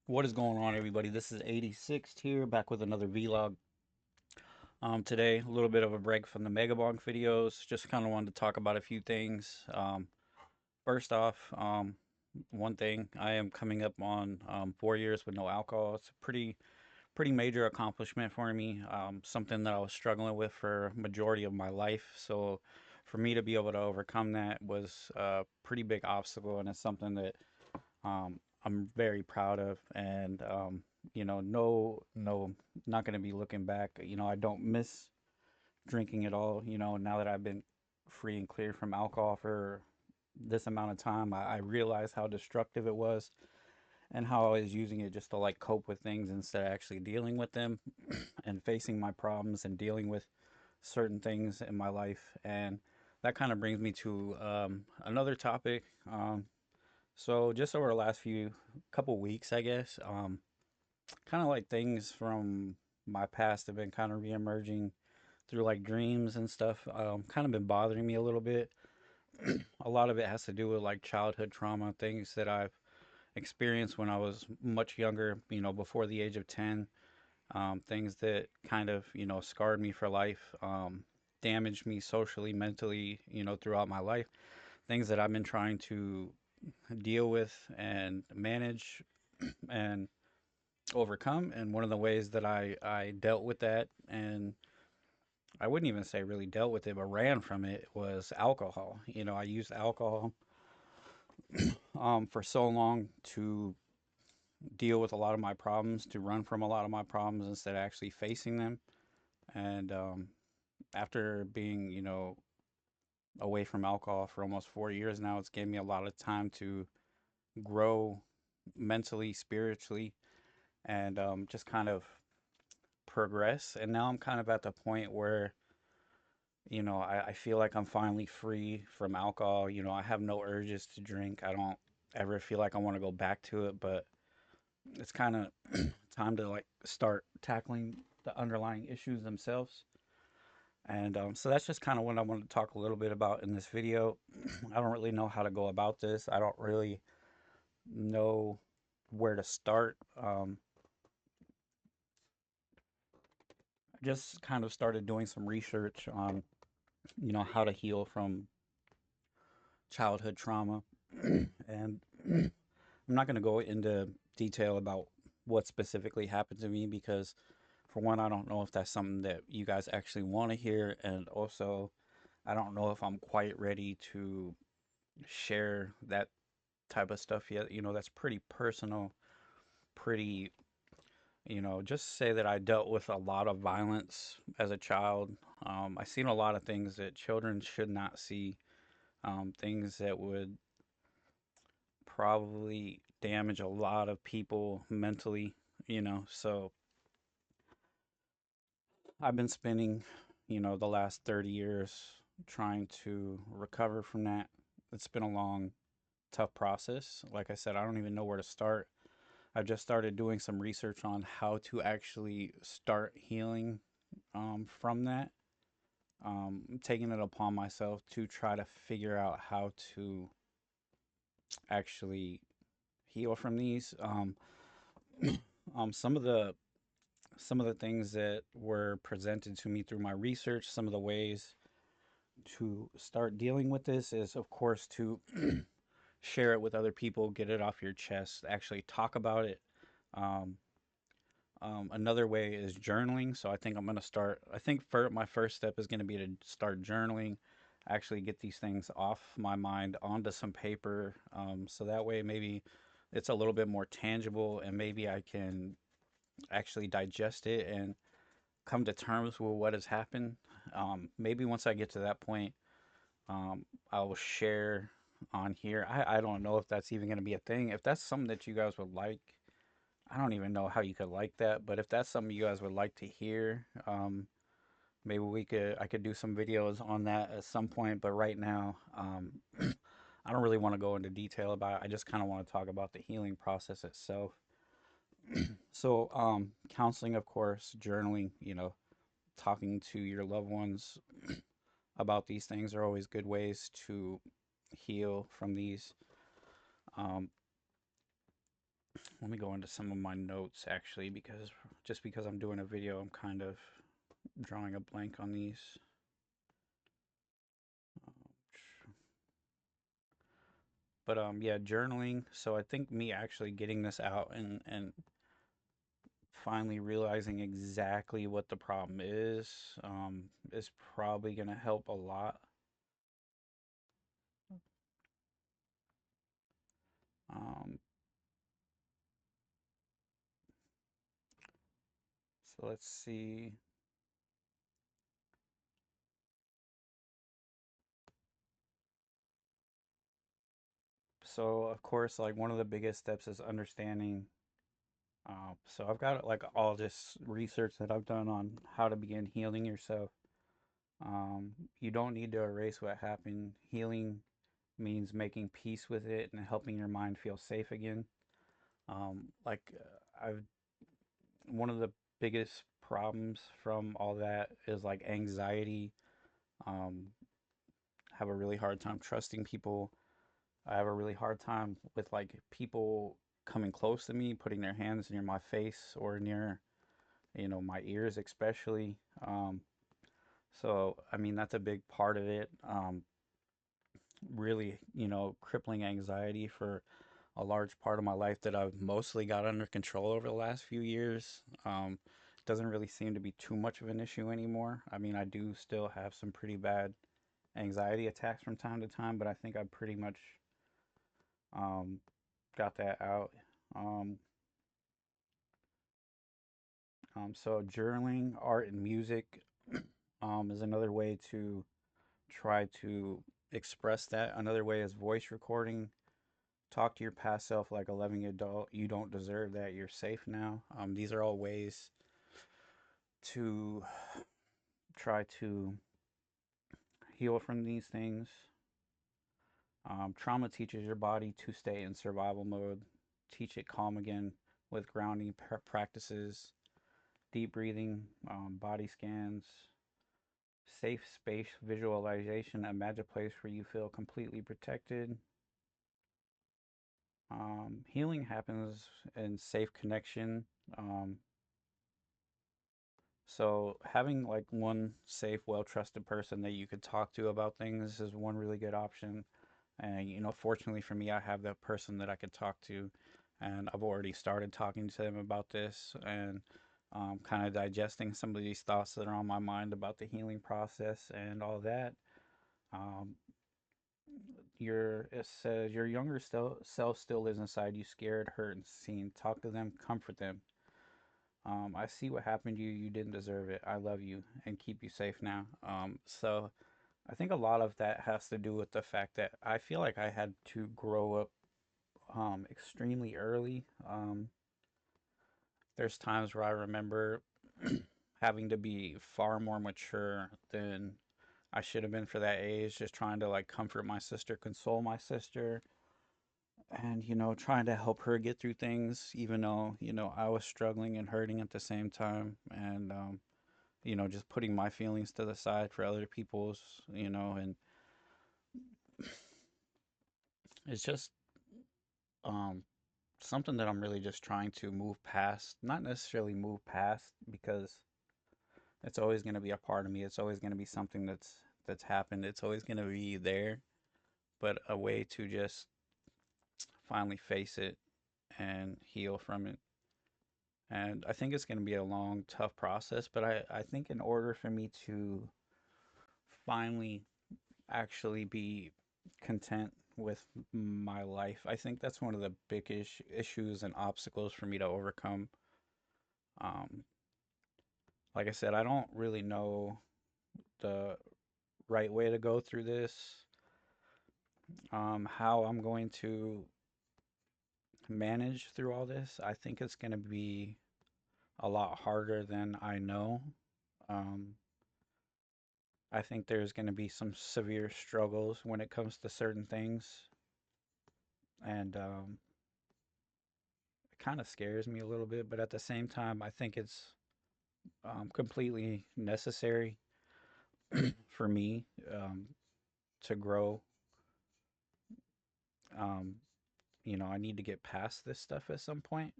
What is going on, everybody? This is 86 here, back with another vlog. Today, a little bit of a break from the Megabonk videos. Just kind of wanted to talk about a few things. First off, one thing, I am coming up on 4 years with no alcohol. It's a pretty major accomplishment for me. Something that I was struggling with for majority of my life. So, for me to be able to overcome that was a pretty big obstacle, and it's something that I'm very proud of, and no, not going to be looking back. I don't miss drinking at all. Now that I've been free and clear from alcohol for this amount of time, I realized how destructive it was and how I was using it just to like cope with things instead of actually dealing with them and facing my problems and dealing with certain things in my life. And that kind of brings me to another topic. So just over the last few couple weeks, I guess, kind of like things from my past have been kind of reemerging through like dreams and stuff. Kind of been bothering me a little bit. A lot of it has to do with like childhood trauma, things that I've experienced when I was much younger, before the age of 10. Things that kind of, scarred me for life, damaged me socially, mentally, throughout my life. Things that I've been trying to deal with and manage and overcome. And one of the ways that I dealt with that, and I wouldn't even say really dealt with it, but ran from it, was alcohol. I used alcohol for so long to deal with a lot of my problems, to run from a lot of my problems instead of actually facing them. And after being, away from alcohol for almost 4 years now, it's given me a lot of time to grow mentally, spiritually, and just kind of progress. And now I'm kind of at the point where, I feel like I'm finally free from alcohol. I have no urges to drink. I don't ever feel like I want to go back to it, but it's kind of time to like start tackling the underlying issues themselves. And so that's just kind of what I wanted to talk a little bit about in this video. I don't really know how to go about this. I don't really know where to start. I just kind of started doing some research on, how to heal from childhood trauma. And I'm not going to go into detail about what specifically happened to me because, for one, I don't know if that's something that you guys actually want to hear. And also, I don't know if I'm quite ready to share that type of stuff yet. That's pretty personal, pretty, just say that I dealt with a lot of violence as a child. I've seen a lot of things that children should not see, things that would probably damage a lot of people mentally, So I've been spending, the last 30 years trying to recover from that. It's been a long, tough process. Like I said, I don't even know where to start. I've just started doing some research on how to actually start healing from that. Taking it upon myself to try to figure out how to actually heal from these. Some of the things that were presented to me through my research, some of the ways to start dealing with this is, of course, to share it with other people, get it off your chest, actually talk about it. Um, another way is journaling. So I think I'm going to start. I think for my first step is going to be to start journaling, actually get these things off my mind onto some paper. So that way, maybe it's a little bit more tangible and maybe I can actually digest it and come to terms with what has happened. Maybe once I get to that point, I will share on here. I don't know if that's even going to be a thing. If that's something that you guys would like, I don't even know how you could like that. But if that's something you guys would like to hear, maybe I could do some videos on that at some point. But right now, I don't really want to go into detail about it. I just kind of want to talk about the healing process itself. So, counseling, of course, journaling, talking to your loved ones about these things are always good ways to heal from these. Um, Let me go into some of my notes actually, because just because I'm doing a video, I'm kind of drawing a blank on these. But yeah, journaling. So I think me actually getting this out and finally realizing exactly what the problem is probably gonna help a lot. Um, so let's see. So of course, like one of the biggest steps is understanding. So I've got like all this research that I've done on how to begin healing yourself. You don't need to erase what happened. Healing means making peace with it and helping your mind feel safe again. I've one of the biggest problems from all that is like anxiety. Um, have a really hard time trusting people. I have a really hard time with like people coming close to me, putting their hands near my face or near, my ears especially. So I mean that's a big part of it. Really, crippling anxiety for a large part of my life that I've mostly got under control over the last few years. Doesn't really seem to be too much of an issue anymore. I mean, I do still have some pretty bad anxiety attacks from time to time, but I think I pretty much um, got that out. Um, so journaling, art, and music is another way to try to express that. Another way is voice recording. Talk to your past self like a loving adult. You don't deserve that. You're safe now. These are all ways to try to heal from these things. Trauma teaches your body to stay in survival mode. Teach it calm again with grounding practices, deep breathing, body scans, safe space visualization. Imagine a place where you feel completely protected. Healing happens in safe connection. Um, So having like one safe, well-trusted person that you could talk to about things is one really good option. And fortunately for me, I have that person that I could talk to, and I've already started talking to them about this and kind of digesting some of these thoughts that are on my mind about the healing process and all that. Um, it says your younger self still lives inside you, scared, hurt, and seen. Talk to them, comfort them. I see what happened to you. You didn't deserve it. I love you and keep you safe now. So I think a lot of that has to do with the fact that I feel like I had to grow up extremely early. There's times where I remember having to be far more mature than I should have been for that age, just trying to like comfort my sister, console my sister, and trying to help her get through things, even though I was struggling and hurting at the same time, and just putting my feelings to the side for other people's, and it's just um, something that I'm really just trying to move past. Not necessarily move past because it's always going to be a part of me. It's always going to be something that's happened. It's always going to be there, but a way to just finally face it and heal from it. And I think it's going to be a long, tough process, but I think in order for me to finally actually be content with my life. I think that's one of the big issues and obstacles for me to overcome. Um, like I said, I don't really know the right way to go through this, how I'm going to manage through all this. I think it's going to be a lot harder than I know. Um, I think there's going to be some severe struggles when it comes to certain things, and it kind of scares me a little bit, but at the same time, I think it's completely necessary for me to grow. Um, I need to get past this stuff at some point.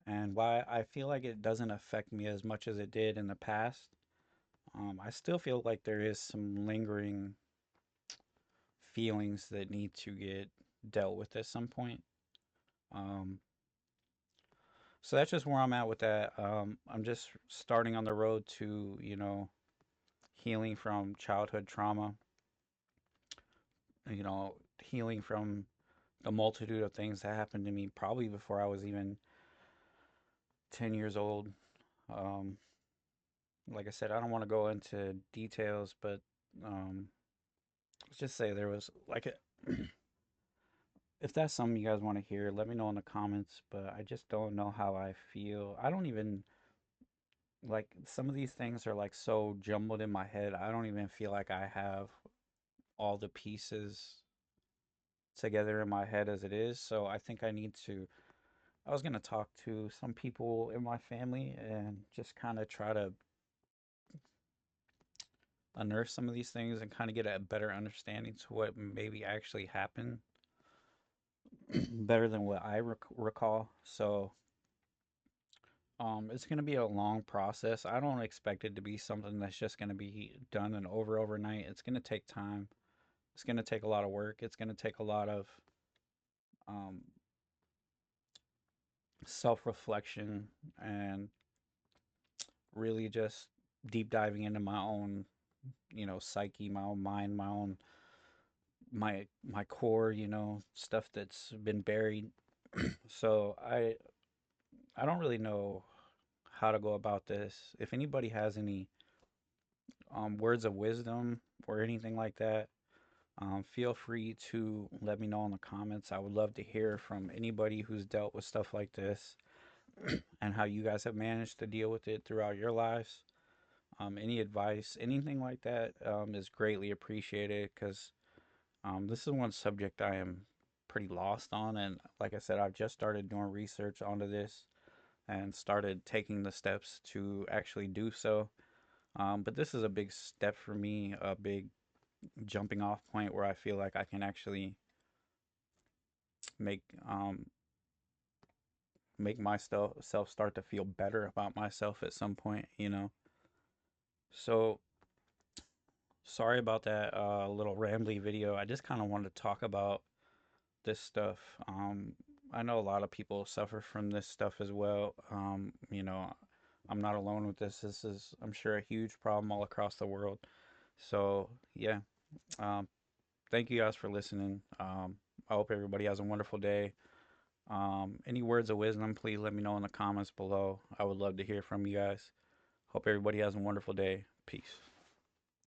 And why I feel like it doesn't affect me as much as it did in the past, I still feel like there is some lingering feelings that need to get dealt with at some point. Um, so that's just where I'm at with that. I'm just starting on the road to, healing from childhood trauma, healing from the multitude of things that happened to me probably before I was even 10 years old. Um, like I said, I don't want to go into details, but um, let's just say there was like if that's something you guys want to hear, let me know in the comments. But I just don't know how I feel. I don't even like some of these things are like so jumbled in my head. I don't even feel like I have all the pieces together in my head as it is. So I think I need to. I was gonna talk to some people in my family and just kind of try to unearth some of these things and kind of get a better understanding to what maybe actually happened better than what I recall. So it's going to be a long process. I don't expect it to be something that's just going to be done and over overnight. It's going to take time. It's going to take a lot of work. It's going to take a lot of um, self reflection and really just deep diving into my own, psyche, my own mind, my core, stuff that's been buried. So I don't really know how to go about this. If anybody has any words of wisdom or anything like that, feel free to let me know in the comments. I would love to hear from anybody who's dealt with stuff like this and how you guys have managed to deal with it throughout your lives. Any advice, anything like that, is greatly appreciated because this is one subject I am pretty lost on. And like I said, I've just started doing research onto this and started taking the steps to actually do so. But this is a big step for me, a big jumping off point where I feel like I can actually make make myself start to feel better about myself at some point. So sorry about that little rambly video. I just kind of wanted to talk about this stuff. I know a lot of people suffer from this stuff as well. I'm not alone with this. This is, I'm sure, a huge problem all across the world. So yeah, um, thank you guys for listening. I hope everybody has a wonderful day. Any words of wisdom, please let me know in the comments below. I would love to hear from you guys. Hope everybody has a wonderful day. Peace.